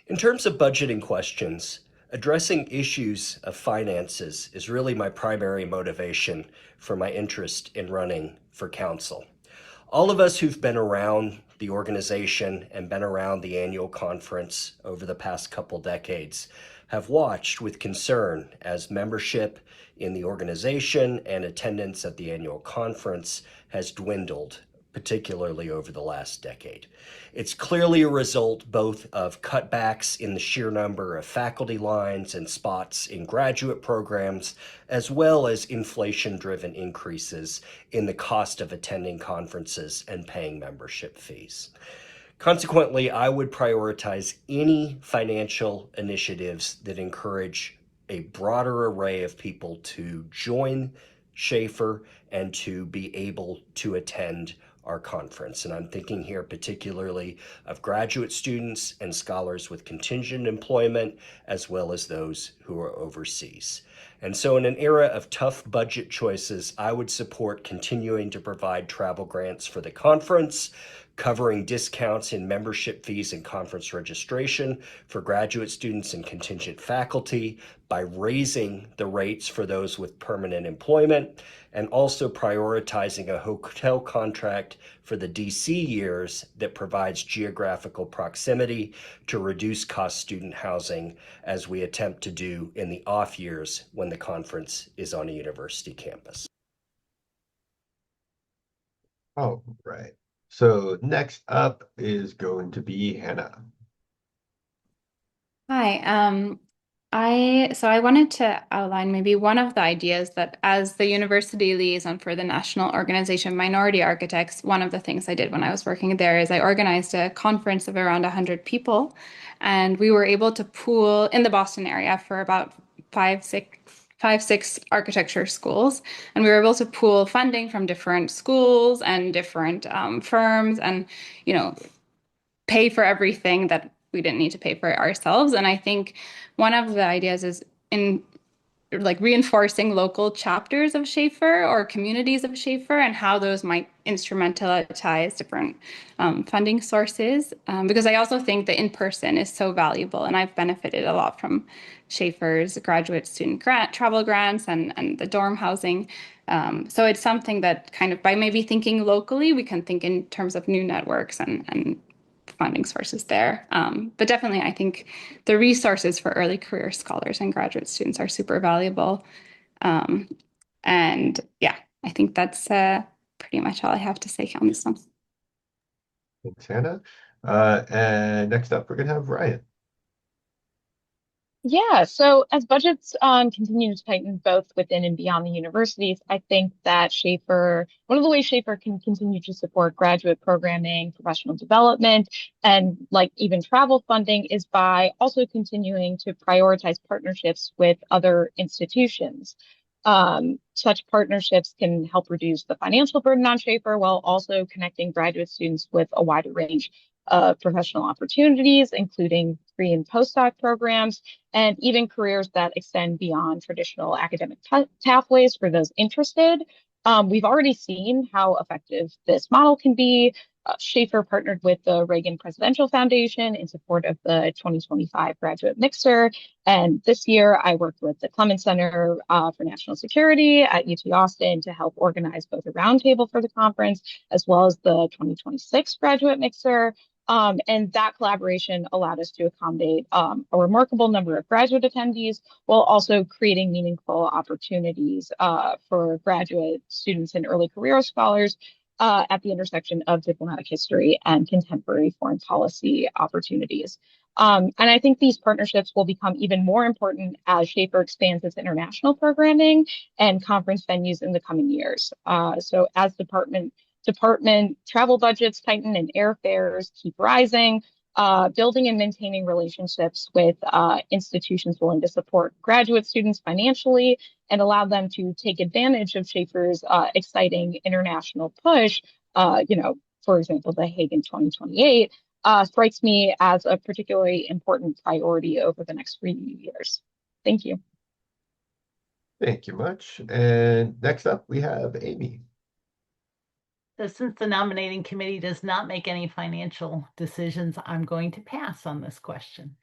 S7: In terms of budgeting questions, addressing issues of finances is really my primary motivation for my interest in running for council. All of us who've been around the organization and been around the annual conference over the past couple decades have watched with concern as membership in the organization and attendance at the annual conference has dwindled particularly over the last decade. It's clearly a result both of cutbacks in the sheer number of faculty lines and spots in graduate programs, as well as inflation-driven increases in the cost of attending conferences and paying membership fees. Consequently, I would prioritize any financial initiatives that encourage a broader array of people to join SHAFR and to be able to attend our conference. And I'm thinking here particularly of graduate students and scholars with contingent employment, as well as those who are overseas. And so in an era of tough budget choices, I would support continuing to provide travel grants for the conference, covering discounts in membership fees and conference registration for graduate students and contingent faculty by raising the rates for those with permanent employment, and also prioritizing a hotel contract for the DC years that provides geographical proximity to reduce cost student housing, as we attempt to do in the off years when the conference is on a university campus.
S1: All right. So next up is going to be Hannah.
S8: Hi. I wanted to outline maybe one of the ideas that as the university liaison for the National Organization Minority Architects, one of the things I did when I was working there is I organized a conference of around 100 people, and we were able to pool in the Boston area for about five, six architecture schools, and we were able to pool funding from different schools and different firms, and pay for everything that we didn't need to pay for ourselves. And I think one of the ideas is in reinforcing local chapters of SHAFR or communities of SHAFR and how those might instrumentalize different funding sources. Because I also think the in-person is so valuable, and I've benefited a lot from SHAFR's graduate student travel grants and the dorm housing. So it's something that kind of by maybe thinking locally, we can think in terms of new networks and funding sources there. But definitely, I think the resources for early career scholars and graduate students are super valuable. And yeah, I think that's pretty much all I have to say on this one.
S1: Thanks, Hannah. And next up, we're going to have Ryan.
S9: Yeah, so as budgets continue to tighten both within and beyond the universities, I think that SHAFR, one of the ways SHAFR can continue to support graduate programming, professional development, and like even travel funding is by also continuing to prioritize partnerships with other institutions. Such partnerships can help reduce the financial burden on SHAFR while also connecting graduate students with a wider range of professional opportunities, including pre and postdoc programs, and even careers that extend beyond traditional academic pathways for those interested. We've already seen how effective this model can be. SHAFR partnered with the Reagan Presidential Foundation in support of the 2025 Graduate Mixer. And this year, I worked with the Clements Center for National Security at UT Austin to help organize both a roundtable for the conference, as well as the 2026 Graduate Mixer. And that collaboration allowed us to accommodate a remarkable number of graduate attendees while also creating meaningful opportunities for graduate students and early career scholars at the intersection of diplomatic history and contemporary foreign policy opportunities. And I think these partnerships will become even more important as SHAFR expands its international programming and conference venues in the coming years. So as department travel budgets tighten and airfares keep rising, building and maintaining relationships with institutions willing to support graduate students financially and allow them to take advantage of SHAFR's exciting international push, for example, the Hagen 2028, strikes me as a particularly important priority over the next few years. Thank you.
S1: Thank you much. And next up, we have Amy.
S10: So since the nominating committee does not make any financial decisions, I'm going to pass on this question.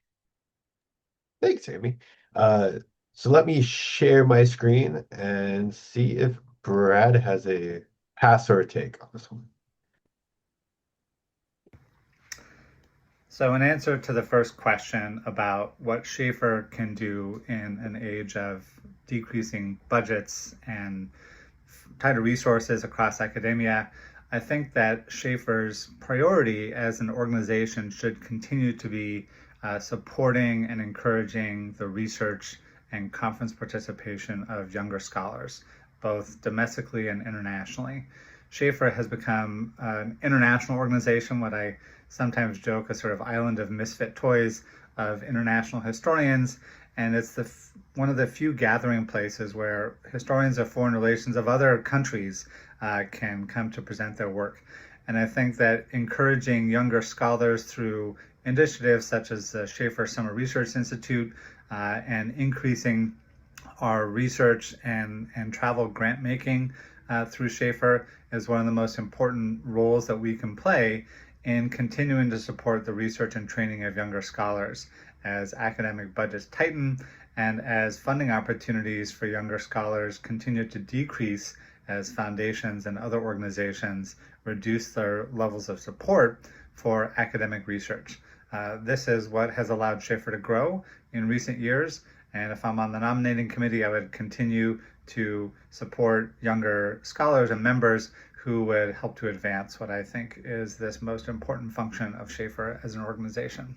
S1: Thanks, Amy. So let me share my screen and see if Brad has a pass or a take on this one.
S11: So in answer to the first question about what SHAFR can do in an age of decreasing budgets and tighter resources across academia, I think that SHAFR's priority as an organization should continue to be supporting and encouraging the research and conference participation of younger scholars, both domestically and internationally. SHAFR has become an international organization, what I sometimes joke a sort of island of misfit toys of international historians, and it's one of the few gathering places where historians of foreign relations of other countries can come to present their work. And I think that encouraging younger scholars through initiatives such as the SHAFR Summer Research Institute and increasing our research and travel grant making through SHAFR is one of the most important roles that we can play in continuing to support the research and training of younger scholars as academic budgets tighten and as funding opportunities for younger scholars continue to decrease as foundations and other organizations reduce their levels of support for academic research. This is what has allowed SHAFR to grow in recent years, and if I'm on the nominating committee, I would continue to support younger scholars and members who would help to advance what I think is this most important function of SHAFR as an organization.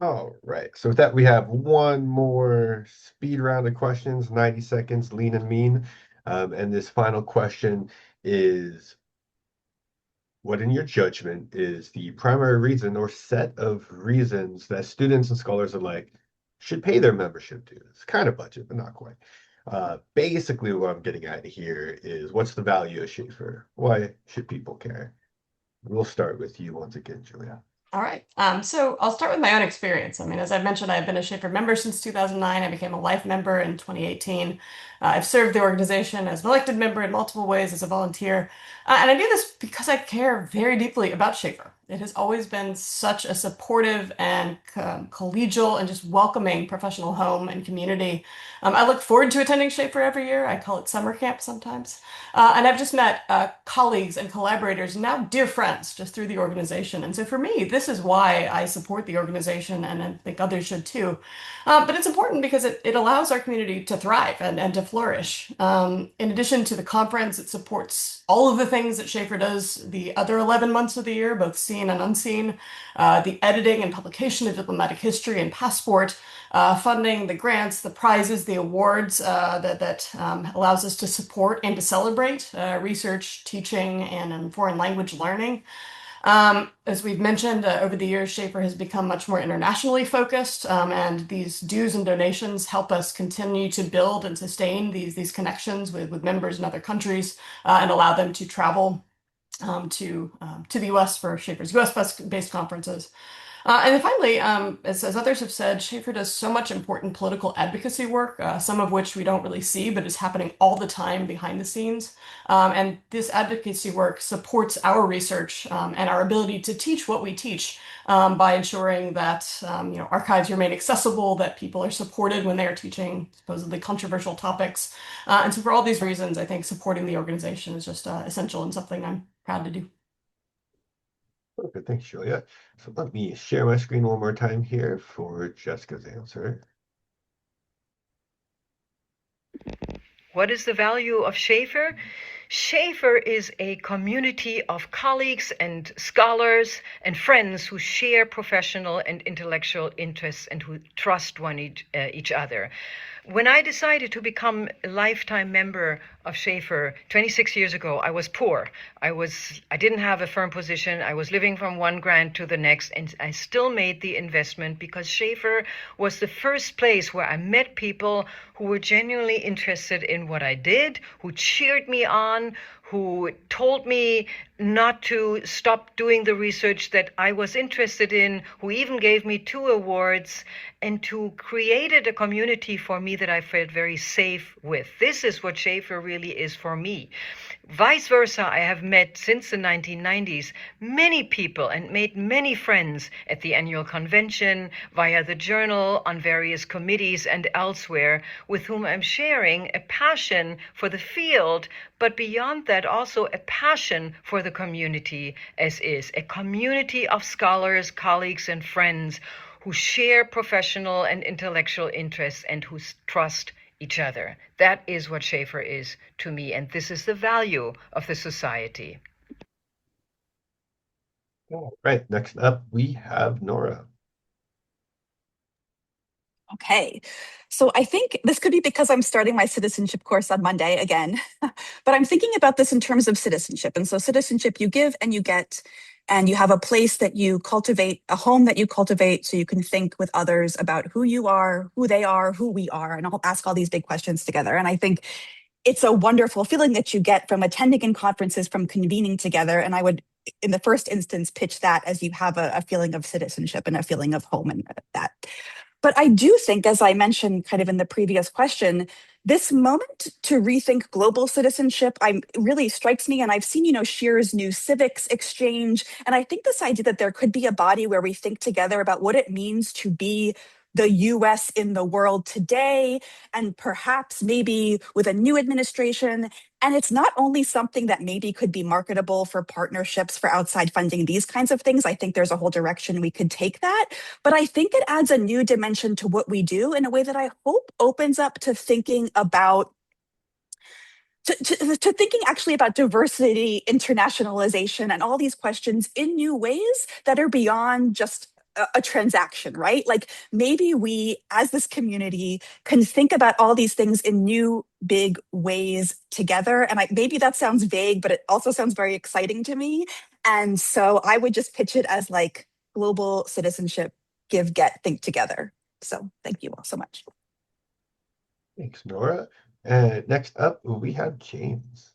S1: All right. So with that, we have one more speed round of questions, 90 seconds, lean and mean. And this final question is, what in your judgment is the primary reason or set of reasons that students and scholars alike should pay their membership dues? It's kind of budget, but not quite. Basically, what I'm getting at here is, what's the value of SHAFR? Why should people care? We'll start with you once again, Julia.
S2: All right. So I'll start with my own experience. I mean, as I mentioned, I've been a SHAFR member since 2009. I became a life member in 2018. I've served the organization as an elected member in multiple ways as a volunteer. And I do this because I care very deeply about SHAFR. It has always been such a supportive and collegial and just welcoming professional home and community. I look forward to attending SHAFR every year. I call it summer camp sometimes. And I've just met colleagues and collaborators, now dear friends, just through the organization. And so for me, this is why I support the organization, and I think others should too. But it's important because it allows our community to thrive and to flourish. In addition to the conference, it supports all of the things that SHAFR does the other 11 months of the year, both seen and unseen. The editing and publication of diplomatic history and passport, funding the grants, the prizes, the awards that allows us to support and to celebrate research, teaching, and foreign language learning. As we've mentioned, over the years, SHAFR has become much more internationally focused, and these dues and donations help us continue to build and sustain these connections with members in other countries and allow them to travel to the US for SHAFR's US-based conferences. And then finally, as others have said, SHAFR does so much important political advocacy work, some of which we don't really see, but is happening all the time behind the scenes. And this advocacy work supports our research and our ability to teach what we teach by ensuring that archives remain accessible, that people are supported when they are teaching supposedly controversial topics. And so for all these reasons, I think supporting the organization is just essential and something I'm proud to do.
S1: Okay, thanks, Julia. So let me share my screen one more time here for Jessica's answer.
S3: What is the value of SHAFR? SHAFR is a community of colleagues and scholars and friends who share professional and intellectual interests and who trust each other. When I decided to become a lifetime member of SHAFR 26 years ago, I was poor. I didn't have a firm position. I was living from one grant to the next, and I still made the investment because SHAFR was the first place where I met people who were genuinely interested in what I did, who cheered me on, who told me not to stop doing the research that I was interested in, who even gave me 2 awards, and who created a community for me that I felt very safe with. This is what SHAFR really is for me. Vice versa, I have met since the 1990s many people and made many friends at the annual convention, via the journal, on various committees and elsewhere, with whom I'm sharing a passion for the field, but beyond that also a passion for the community, as is a community of scholars, colleagues, and friends who share professional and intellectual interests and who trust each other. That is what SHAFR is to me, and this is the value of the society.
S1: All right, next up we have Nora.
S4: Okay. So I think this could be because I'm starting my citizenship course on Monday again, but I'm thinking about this in terms of citizenship. And so citizenship, you give and you get, and you have a place that you cultivate, a home that you cultivate so you can think with others about who you are, who they are, who we are, and I'll ask all these big questions together. And I think it's a wonderful feeling that you get from attending in conferences, from convening together. And I would, in the first instance, pitch that as you have a feeling of citizenship and a feeling of home and that. But I do think, as I mentioned kind of in the previous question, this moment to rethink global citizenship really strikes me. And I've seen, Shear's new civics exchange. And I think this idea that there could be a body where we think together about what it means to be the US in the world today, and perhaps maybe with a new administration. And it's not only something that maybe could be marketable for partnerships for outside funding, these kinds of things. I think there's a whole direction we could take that. But I think it adds a new dimension to what we do in a way that I hope opens up to thinking about to thinking actually about diversity, internationalization, and all these questions in new ways that are beyond just a transaction, right? Like maybe we, as this community, can think about all these things in new, big ways together. And maybe that sounds vague, but it also sounds very exciting to me. And so I would just pitch it as like global citizenship, give, get, think together. So thank you all so much.
S1: Thanks, Nora. And next up, we have James.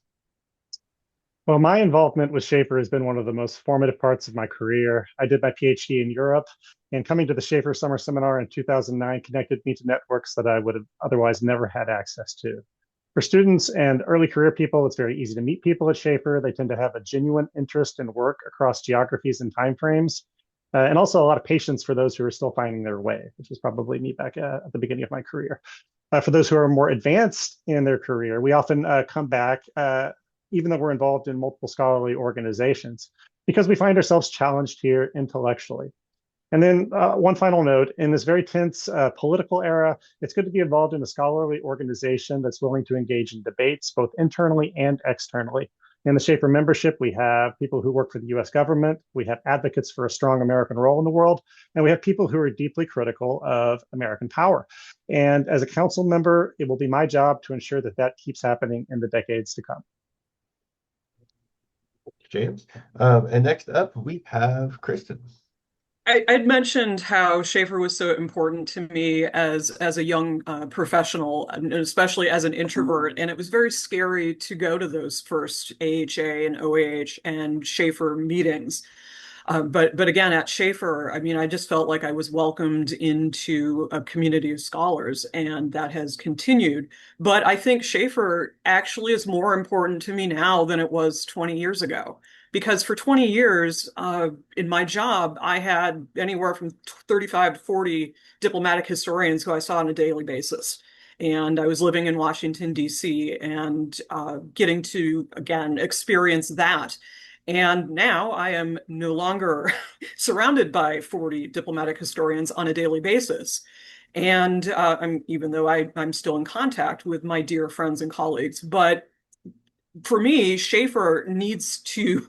S5: Well, my involvement with SHAFR has been one of the most formative parts of my career. I did my PhD in Europe, and coming to the SHAFR Summer Seminar in 2009 connected me to networks that I would have otherwise never had access to. For students and early career people, it's very easy to meet people at SHAFR. They tend to have a genuine interest in work across geographies and timeframes, and also a lot of patience for those who are still finding their way, which was probably me back at the beginning of my career. For those who are more advanced in their career, we often come back even though we're involved in multiple scholarly organizations, because we find ourselves challenged here intellectually. And then one final note, in this very tense political era, it's good to be involved in a scholarly organization that's willing to engage in debates, both internally and externally. In the SHAFR membership, we have people who work for the US government, we have advocates for a strong American role in the world, and we have people who are deeply critical of American power. And as a council member, it will be my job to ensure that that keeps happening in the decades to come.
S1: James. And next up, we have Kristen.
S6: I'd mentioned how SHAFR was so important to me as a young professional, and especially as an introvert. And it was very scary to go to those first AHA and OAH and SHAFR meetings. But again, at SHAFR, I mean, I just felt like I was welcomed into a community of scholars, and that has continued. But I think SHAFR actually is more important to me now than it was 20 years ago. Because for 20 years in my job, I had anywhere from 35 to 40 diplomatic historians who I saw on a daily basis. And I was living in Washington, D.C., and getting to, again, experience that. And now I am no longer surrounded by 40 diplomatic historians on a daily basis. And even though I'm still in contact with my dear friends and colleagues, but for me, SHAFR needs to,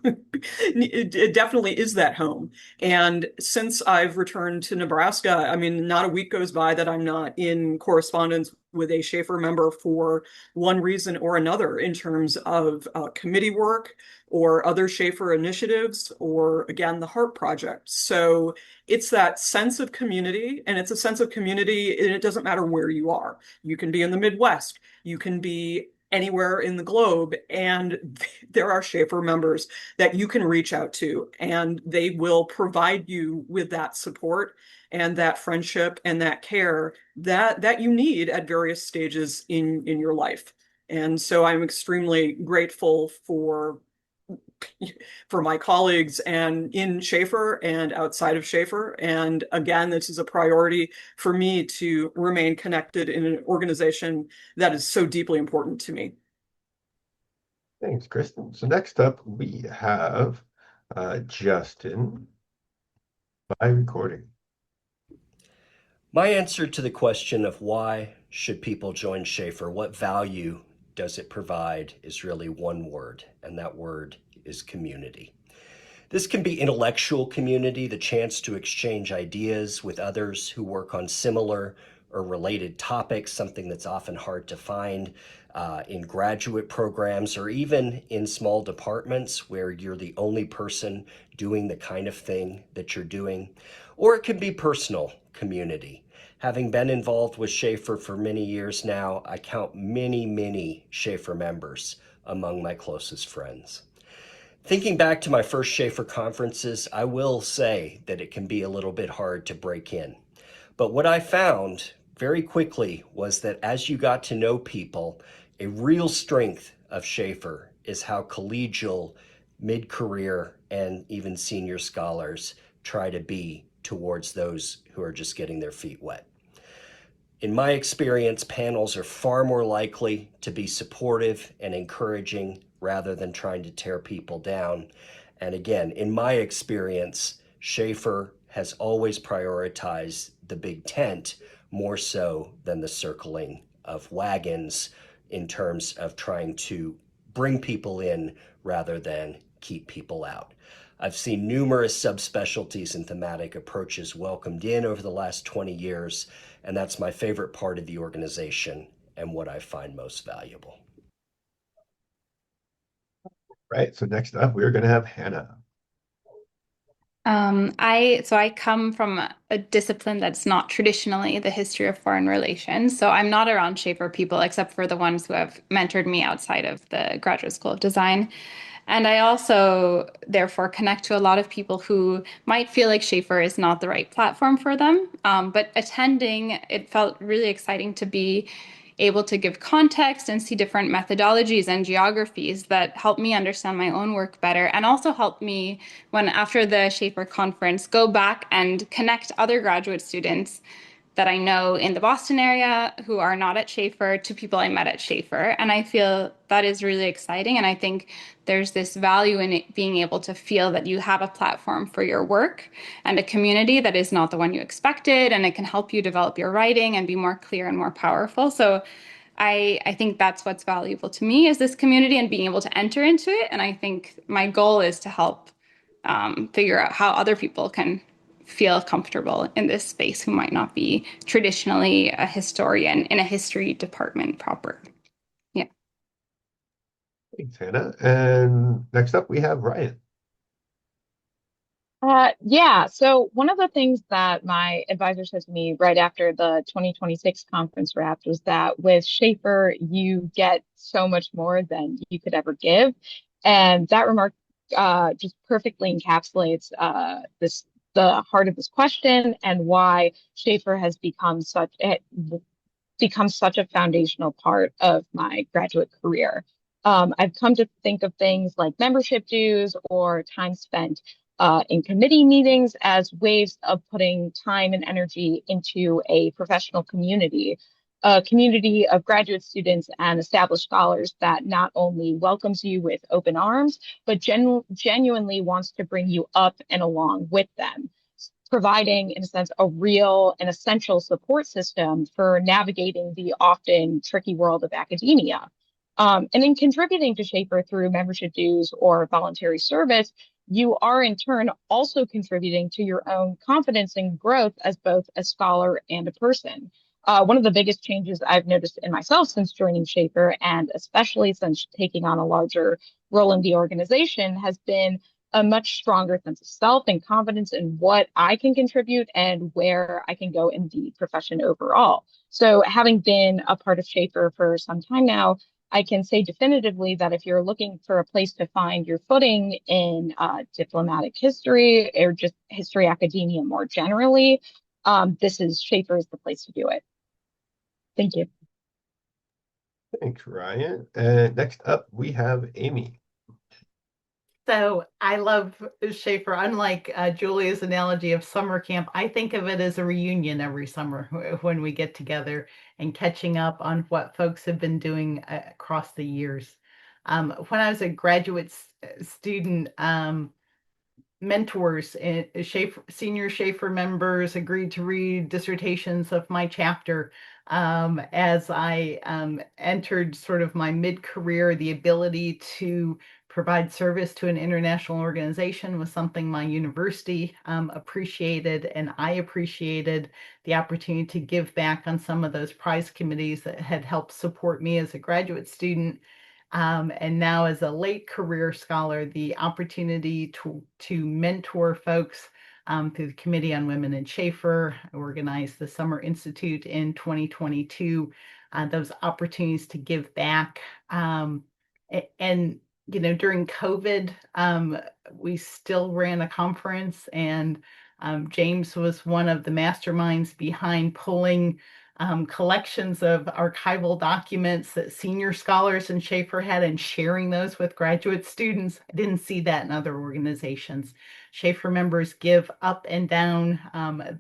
S6: it definitely is that home. And since I've returned to Nebraska, I mean, not a week goes by that I'm not in correspondence with a SHAFR member for one reason or another in terms of committee work or other SHAFR initiatives, or again, the HARP project. So it's that sense of community, and it's a sense of community, and it doesn't matter where you are. You can be in the Midwest, you can be anywhere in the globe, and there are SHAFR members that you can reach out to, and they will provide you with that support and that friendship and that care that you need at various stages in your life. And so I'm extremely grateful for my colleagues and in SHAFR and outside of SHAFR. And again, this is a priority for me to remain connected in an organization that is so deeply important to me.
S1: Thanks, Kristen. So next up, we have Justin by recording.
S7: My answer to the question of why should people join SHAFR? What value does it provide is really one word, and that word is community. This can be intellectual community, the chance to exchange ideas with others who work on similar or related topics, something that's often hard to find in graduate programs or even in small departments where you're the only person doing the kind of thing that you're doing. Or it can be personal community. Having been involved with SHAFR for many years now, I count many SHAFR members among my closest friends. Thinking back to my first SHAFR conferences, I will say that it can be a little bit hard to break in. But what I found very quickly was that as you got to know people, a real strength of SHAFR is how collegial, mid-career, and even senior scholars try to be towards those who are just getting their feet wet. In my experience, panels are far more likely to be supportive and encouraging rather than trying to tear people down. And again, in my experience, SHAFR has always prioritized the big tent more so than the circling of wagons in terms of trying to bring people in rather than keep people out. I've seen numerous subspecialties and thematic approaches welcomed in over the last 20 years, and that's my favorite part of the organization and what I find most valuable.
S1: Right. So next up, we're going to have Hannah.
S8: I come from a discipline that's not traditionally the history of foreign relations. So I'm not around SHAFR people except for the ones who have mentored me outside of the Graduate School of Design. And I also, therefore, connect to a lot of people who might feel like SHAFR is not the right platform for them. But attending, it felt really exciting to be able to give context and see different methodologies and geographies that help me understand my own work better and also help me when after the SHAFR conference go back and connect other graduate students that I know in the Boston area who are not at SHAFR to people I met at SHAFR. And I feel that is really exciting. And I think there's this value in it being able to feel that you have a platform for your work and a community that is not the one you expected. And it can help you develop your writing and be more clear and more powerful. So I think that's what's valuable to me is this community and being able to enter into it. And I think my goal is to help figure out how other people can feel comfortable in this space who might not be traditionally a historian in a history department proper. Yeah.
S1: Thanks, Hannah. And next up, we have Ryan.
S9: Yeah, so one of the things that my advisor said to me right after the 2026 conference wrapped was that with SHAFR, you get so much more than you could ever give. And that remark just perfectly encapsulates the heart of this question and why SHAFR has become such a foundational part of my graduate career. I've come to think of things like membership dues or time spent in committee meetings as ways of putting time and energy into a professional community, a community of graduate students and established scholars that not only welcomes you with open arms, but genuinely wants to bring you up and along with them, providing, in a sense, a real and essential support system for navigating the often tricky world of academia. And in contributing to SHAFR through membership dues or voluntary service, you are in turn also contributing to your own confidence and growth as both a scholar and a person. One of the biggest changes I've noticed in myself since joining SHAFR, and especially since taking on a larger role in the organization, has been a much stronger sense of self and confidence in what I can contribute and where I can go in the profession overall. So having been a part of SHAFR for some time now, I can say definitively that if you're looking for a place to find your footing in diplomatic history or just history academia more generally, SHAFR is the place to do it. Thank you.
S1: Thanks, Ryan. And next up, we have Amy.
S10: So I love SHAFR. Unlike Julia's analogy of summer camp, I think of it as a reunion every summer when we get together and catching up on what folks have been doing across the years. When I was a graduate student, mentors, senior SHAFR members agreed to read dissertations of my chapter. As I entered sort of my mid-career, the ability to provide service to an international organization was something my university appreciated, and I appreciated the opportunity to give back on some of those prize committees that had helped support me as a graduate student. And now as a late career scholar, the opportunity to mentor folks through the Committee on Women in SHAFR, organized the Summer Institute in 2022, those opportunities to give back. And during COVID, we still ran a conference, and James was one of the masterminds behind pulling collections of archival documents that senior scholars in SHAFR had and sharing those with graduate students. I didn't see that in other organizations. SHAFR members give up and down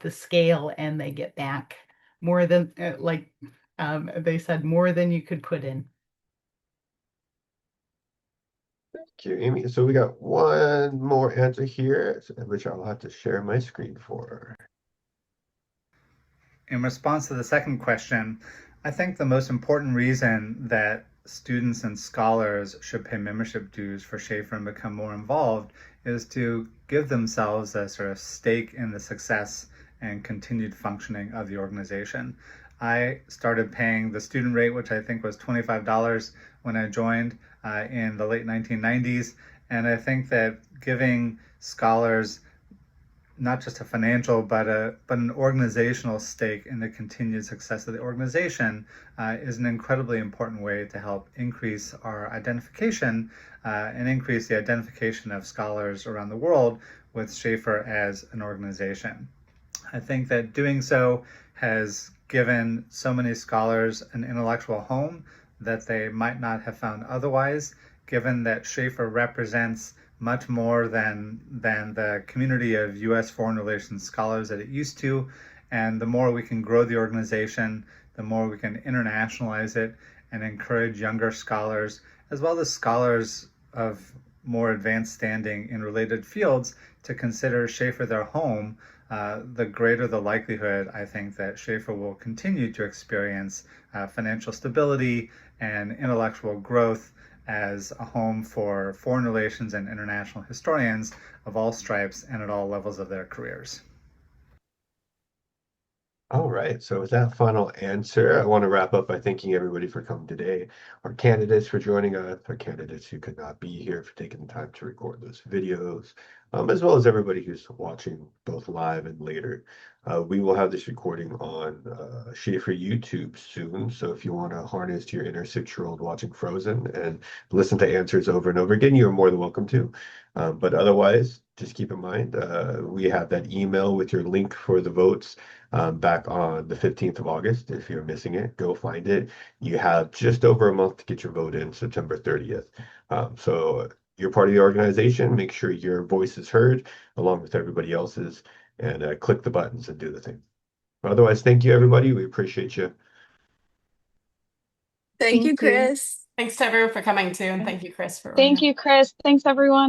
S10: the scale, and they get back more than, they said, more than you could put in.
S1: Thank you, Amy. So we got one more answer here, which I'll have to share my screen for.
S11: In response to the second question, I think the most important reason that students and scholars should pay membership dues for SHAFR and become more involved is to give themselves a sort of stake in the success and continued functioning of the organization. I started paying the student rate, which I think was $25 when I joined in the late 1990s. And I think that giving scholars not just a financial, but an organizational stake in the continued success of the organization is an incredibly important way to help increase our identification and increase the identification of scholars around the world with SHAFR as an organization. I think that doing so has given so many scholars an intellectual home that they might not have found otherwise, given that SHAFR represents much more than the community of U.S. foreign relations scholars that it used to. And the more we can grow the organization, the more we can internationalize it and encourage younger scholars, as well as scholars of more advanced standing in related fields, to consider SHAFR their home, the greater the likelihood, I think, that SHAFR will continue to experience financial stability and intellectual growth as a home for foreign relations and international historians of all stripes and at all levels of their careers.
S1: All right, so with that final answer, I want to wrap up by thanking everybody for coming today, our candidates for joining us, our candidates who could not be here for taking the time to record those videos, as well as everybody who's watching both live and later. We will have this recording on SHAFR YouTube soon, so if you want to harness your inner 6-year-old watching Frozen and listen to answers over and over again, you're more than welcome to. But otherwise, just keep in mind, we have that email with your link for the votes back on the 15th of August. If you're missing it, go find it. You have just over a month to get your vote in, September 30th. So you're part of the organization. Make sure your voice is heard along with everybody else's, and click the buttons and do the thing. Otherwise, thank you, everybody. We appreciate you.
S4: Thank you, Chris.
S2: Thanks to everyone for coming too, and thank you, Chris, for
S9: Thank you, Chris. Thanks, everyone.